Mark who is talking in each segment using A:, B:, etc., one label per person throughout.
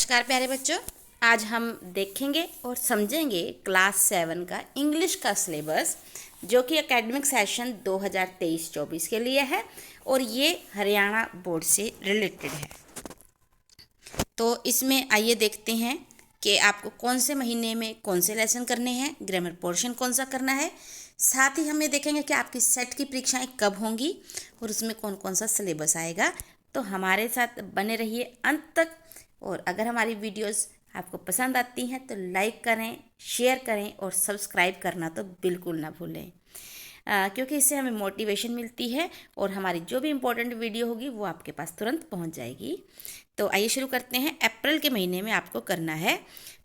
A: नमस्कार प्यारे बच्चों। आज हम देखेंगे और समझेंगे क्लास 7 का इंग्लिश का सिलेबस जो कि एकेडमिक सेशन 2023-24 के लिए है और ये हरियाणा बोर्ड से रिलेटेड है। तो इसमें आइए देखते हैं कि आपको कौन से महीने में कौन से लेसन करने हैं, ग्रामर पोर्शन कौन सा करना है। साथ ही हम ये देखेंगे कि आपकी सेट की परीक्षाएं कब होंगी और उसमें कौन कौन सा सिलेबस आएगा। तो हमारे साथ बने रहिए अंत तक। और अगर हमारी वीडियोस आपको पसंद आती हैं तो लाइक करें, शेयर करें और सब्सक्राइब करना तो बिल्कुल ना भूलें, क्योंकि इससे हमें मोटिवेशन मिलती है और हमारी जो भी इम्पोर्टेंट वीडियो होगी वो आपके पास तुरंत पहुंच जाएगी। तो आइए शुरू करते हैं। अप्रैल के महीने में आपको करना है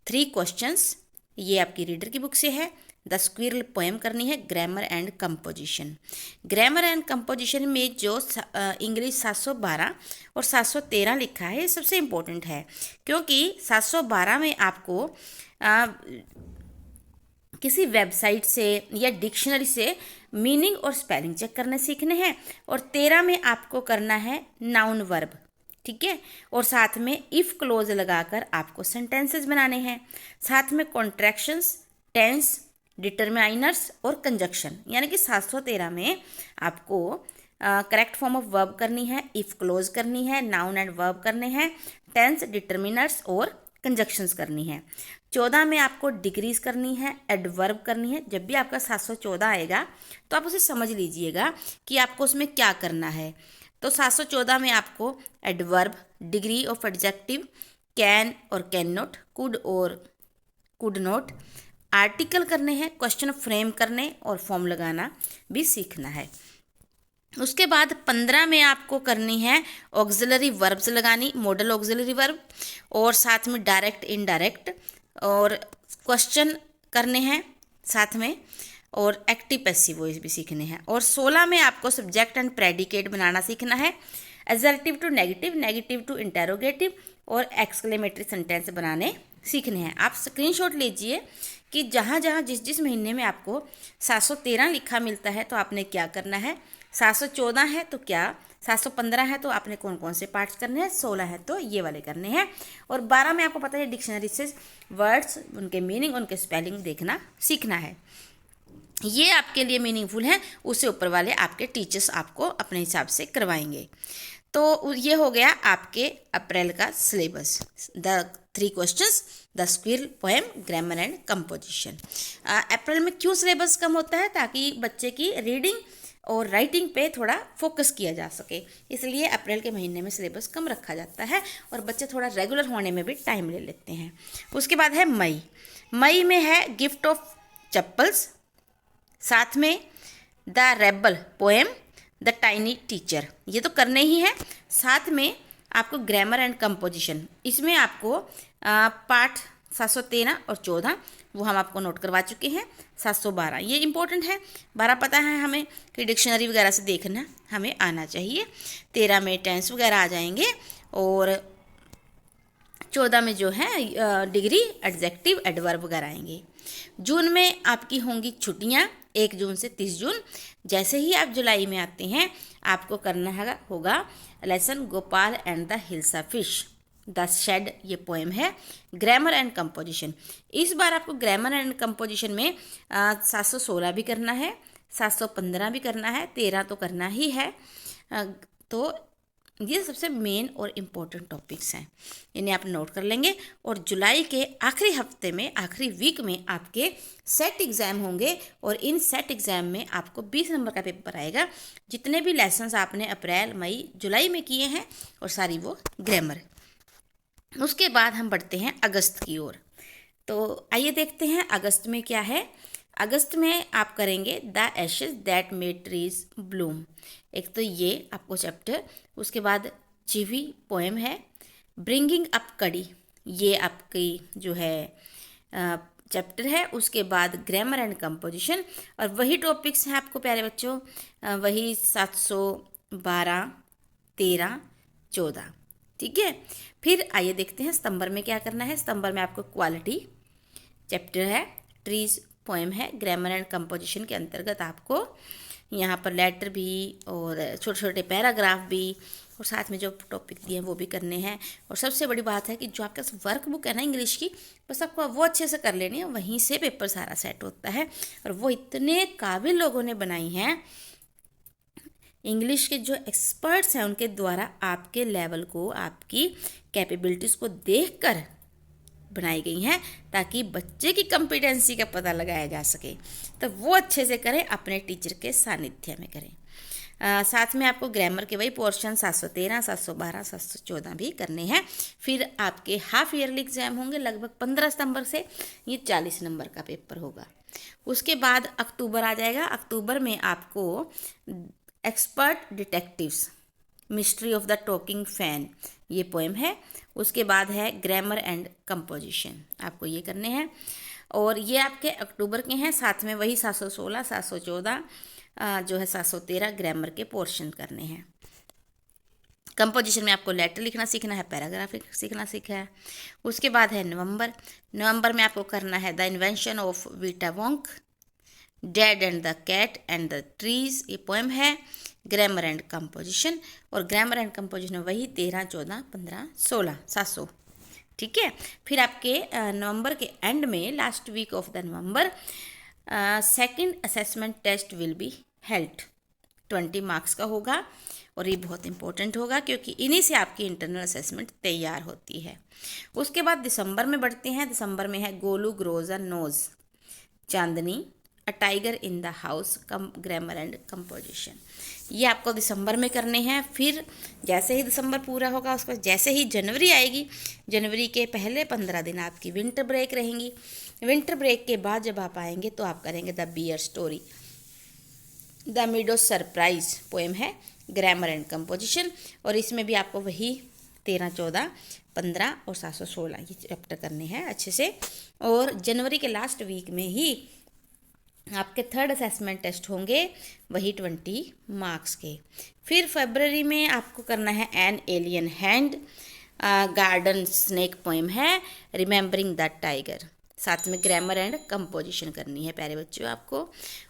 A: 3 क्वेश्चंस। ये आपकी रीडर की बुक से है। द स्क्विरल पोएम करनी है, grammar and composition. Grammar and composition में जो इंग्लिश 712 और 713 लिखा है ये सबसे इम्पोर्टेंट है, क्योंकि 712 में आपको किसी वेबसाइट से या डिक्शनरी से मीनिंग और स्पेलिंग चेक करने सीखने हैं और 13 में आपको करना है नाउन वर्ब, ठीक है। और साथ में इफ़ क्लोज लगाकर आपको सेंटेंसेस बनाने हैं। साथ में कॉन्ट्रैक्शंस, टेंस, डिटरमाइनर्स और कंजक्शन, यानी कि 713 में आपको करेक्ट फॉर्म ऑफ वर्ब करनी है, इफ़ क्लोज करनी है, नाउन एंड वर्ब करने हैं, टेंस, डिटरमिनर्स और कंजक्शंस करनी है। 14 में आपको डिग्रीज करनी है, एडवर्ब करनी है। जब भी आपका 714 आएगा तो आप उसे समझ लीजिएगा कि आपको उसमें क्या करना है। तो 714 में आपको adverb, degree of adjective, can और कैन नॉट, कुड और कुड नॉट, आर्टिकल करने हैं, क्वेश्चन फ्रेम करने और फॉर्म लगाना भी सीखना है। उसके बाद 15 में आपको करनी है ऑक्सिलरी वर्ब्स लगानी, मॉडल ऑक्सिलरी वर्ब, और साथ में डायरेक्ट, इनडायरेक्ट और क्वेश्चन करने हैं साथ में, और एक्टिव पैसिव वॉइस भी सीखने हैं। और 16 में आपको सब्जेक्ट एंड प्रेडिकेट बनाना सीखना है, assertive to negative, negative to interrogative और एक्सक्लेमेटरी सेंटेंस बनाने सीखने हैं। आप स्क्रीनशॉट लीजिए कि जहाँ जहाँ जिस जिस महीने में आपको 713 लिखा मिलता है तो आपने क्या करना है, 714 है तो क्या, 715 है तो आपने कौन कौन से पार्ट्स करने हैं, 16 है तो ये वाले करने हैं, और 12 में आपको पता है डिक्शनरी से वर्ड्स, उनके मीनिंग, उनके स्पेलिंग देखना सीखना है। ये आपके लिए मीनिंगफुल है, उससे ऊपर वाले आपके टीचर्स आपको अपने हिसाब से करवाएंगे। तो ये हो गया आपके अप्रैल का syllabus, the 3 questions, the squirrel poem, grammar and composition. April में क्यों सिलेबस कम होता है, ताकि बच्चे की रीडिंग और राइटिंग पे थोड़ा फोकस किया जा सके, इसलिए अप्रैल के महीने में सिलेबस कम रखा जाता है और बच्चे थोड़ा रेगुलर होने में भी टाइम ले लेते हैं। उसके बाद है मई। मई में है गिफ्ट ऑफ चप्पल्स, साथ में the rebel poem, the tiny teacher, ये तो करने ही है। साथ में आपको ग्रामर एंड कंपोजिशन, इसमें आपको पाठ 713 और 14 वो हम आपको नोट करवा चुके हैं। 712 ये इंपॉर्टेंट है, 12 पता है हमें कि डिक्शनरी वगैरह से देखना हमें आना चाहिए। 13 में टेंस वगैरह आ जाएंगे और 14 में जो है डिग्री, एडजेक्टिव, एडवर्ब वगैरह आएंगे। जून में आपकी होंगी छुट्टियाँ, 1 जून से 30 जून। जैसे ही आप जुलाई में आते हैं आपको करना होगा lesson Gopal and the hilsa fish, the shed, ये पोएम है। ग्रामर एंड कंपोजिशन, इस बार आपको ग्रामर एंड कंपोजिशन में 716 भी करना है, 715 भी करना है, 13 तो करना ही है। तो ये सबसे मेन और इम्पोर्टेंट टॉपिक्स हैं, इन्हें आप नोट कर लेंगे। और जुलाई के आखिरी हफ्ते में, आखिरी वीक में आपके सेट एग्ज़ाम होंगे और इन सेट एग्ज़ाम में आपको 20 नंबर का पेपर आएगा। जितने भी लेसन्स आपने अप्रैल, मई, जुलाई में किए हैं और सारी वो ग्रामर। उसके बाद हम बढ़ते हैं अगस्त की ओर। तो आइए देखते हैं अगस्त में क्या है। अगस्त में आप करेंगे the Ashes that made trees Bloom, एक तो ये आपको चैप्टर। उसके बाद चिवी पोएम है, ब्रिंगिंग अप कड़ी, ये आपकी जो है चैप्टर है। उसके बाद ग्रामर एंड कंपोजिशन, और वही टॉपिक्स हैं आपको प्यारे बच्चों, वही 712, 13, 14, ठीक है। फिर आइए देखते हैं सितंबर में क्या करना है। सितंबर में आपको क्वालिटी चैप्टर है, ट्रीज पोएम है, ग्रामर एंड कंपोजिशन के अंतर्गत आपको यहाँ पर लेटर भी और छोटे छोटे पैराग्राफ भी और साथ में जो टॉपिक दिए हैं वो भी करने हैं। और सबसे बड़ी बात है कि जो आपके पास वर्क बुक है ना इंग्लिश की, बस आपको वो अच्छे से कर लेनी है, वहीं से पेपर सारा सेट होता है। और वो इतने काबिल लोगों ने बनाई हैं, इंग्लिश के जो एक्सपर्ट्स हैं उनके द्वारा आपके लेवल को, आपकी कैपेबिलिटीज़ को देखकर बनाई गई हैं, ताकि बच्चे की कॉम्पिटेंसी का पता लगाया जा सके। तो वो अच्छे से करें, अपने टीचर के सानिध्य में करें। साथ में आपको ग्रामर के वही पोर्शन 713, 712, 714 भी करने हैं। फिर आपके हाफ ईयरली एग्जाम होंगे लगभग 15 सितंबर से, ये 40 नंबर का पेपर होगा। उसके बाद अक्टूबर आ जाएगा। अक्टूबर में आपको expert detectives, mystery of the talking fan, ये पोएम है। उसके बाद है ग्रामर एंड कंपोजिशन, आपको ये करने हैं। और ये आपके अक्टूबर के हैं। साथ में वही 716, 714 जो है 713 ग्रामर के पोर्शन करने हैं। कंपोजिशन में आपको लेटर लिखना सीखना है, पैराग्राफ सीखना सीखा है। उसके बाद है नवंबर में आपको करना है the invention of Vita Wonk, dad and the cat and the trees, ये पोएम है। ग्रामर एंड कंपोजिशन, और ग्रामर एंड कंपोजिशन वही 13, 14, 15, 16, 700, ठीक है। फिर आपके नवंबर के एंड में, last week of the November, second assessment test will be held, 20 marks का होगा। और ये बहुत इंपॉर्टेंट होगा क्योंकि इन्हीं से आपकी इंटरनल असेसमेंट तैयार होती है। उसके बाद दिसंबर में बढ़ते हैं। दिसंबर में है Golu grows a knows, Chandni, a tiger in the house, grammar and composition, ये आपको दिसंबर में करने हैं। फिर जैसे ही दिसंबर पूरा होगा, उसके बाद जैसे ही जनवरी आएगी, जनवरी के पहले 15 दिन आपकी विंटर ब्रेक रहेंगी। विंटर ब्रेक के बाद जब आप आएंगे तो आप करेंगे the bear story, the meadow surprise poem है, ग्रामर एंड कंपोजिशन। और इसमें भी आपको वही 13, 14, 15 और 716 ये चैप्टर करने हैं अच्छे से। और जनवरी के लास्ट वीक में ही आपके थर्ड असेसमेंट टेस्ट होंगे, वही 20 मार्क्स के। फिर फरवरी में आपको करना है an alien hand, garden snake poem है, रिमेंबरिंग द टाइगर। साथ में ग्रामर एंड कंपोजिशन करनी है प्यारे बच्चों आपको।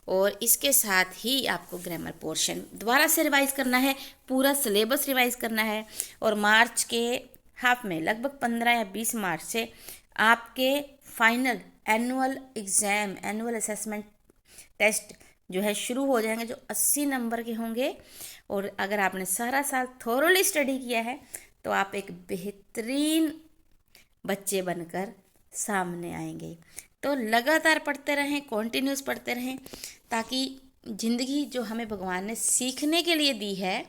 A: और इसके साथ ही आपको ग्रामर पोर्शन दोबारा से रिवाइज करना है, पूरा सिलेबस रिवाइज करना है। और मार्च के हाफ में, लगभग 15 या 20 मार्च से आपके final annual exam, annual assessment test जो है शुरू हो जाएंगे, जो 80 नंबर के होंगे। और अगर आपने सारा साल थोरोली स्टडी किया है तो आप एक बेहतरीन बच्चे बनकर सामने आएंगे। तो लगातार पढ़ते रहें, कॉन्टिन्यूस पढ़ते रहें, ताकि ज़िंदगी जो हमें भगवान ने सीखने के लिए दी है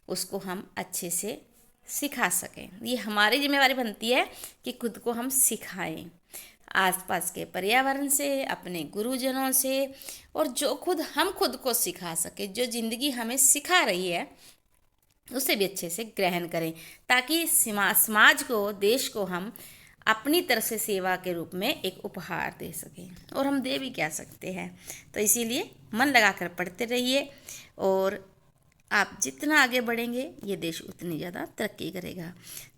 A: उसको हम अच्छे से सिखा सकें। ये हमारी जिम्मेवारी बनती है कि खुद को हम सिखाएं, आसपास के पर्यावरण से, अपने गुरुजनों से, और जो हम खुद को सिखा सके, जो ज़िंदगी हमें सिखा रही है उसे भी अच्छे से ग्रहण करें, ताकि समाज को, देश को हम अपनी तरफ से सेवा के रूप में एक उपहार दे सकें। और हम दे भी क्या सकते हैं। तो इसीलिए मन लगाकर पढ़ते रहिए, और आप जितना आगे बढ़ेंगे ये देश उतनी ज़्यादा तरक्की करेगा।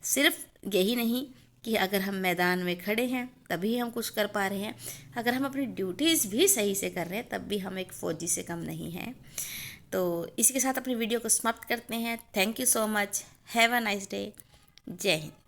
A: सिर्फ यही नहीं कि अगर हम मैदान में खड़े हैं तभी हम कुछ कर पा रहे हैं, अगर हम अपनी ड्यूटीज़ भी सही से कर रहे हैं तब भी हम एक फ़ौजी से कम नहीं हैं। तो इसी के साथ अपनी वीडियो को समाप्त करते हैं। Thank you so much, have a nice day, जय हिंद।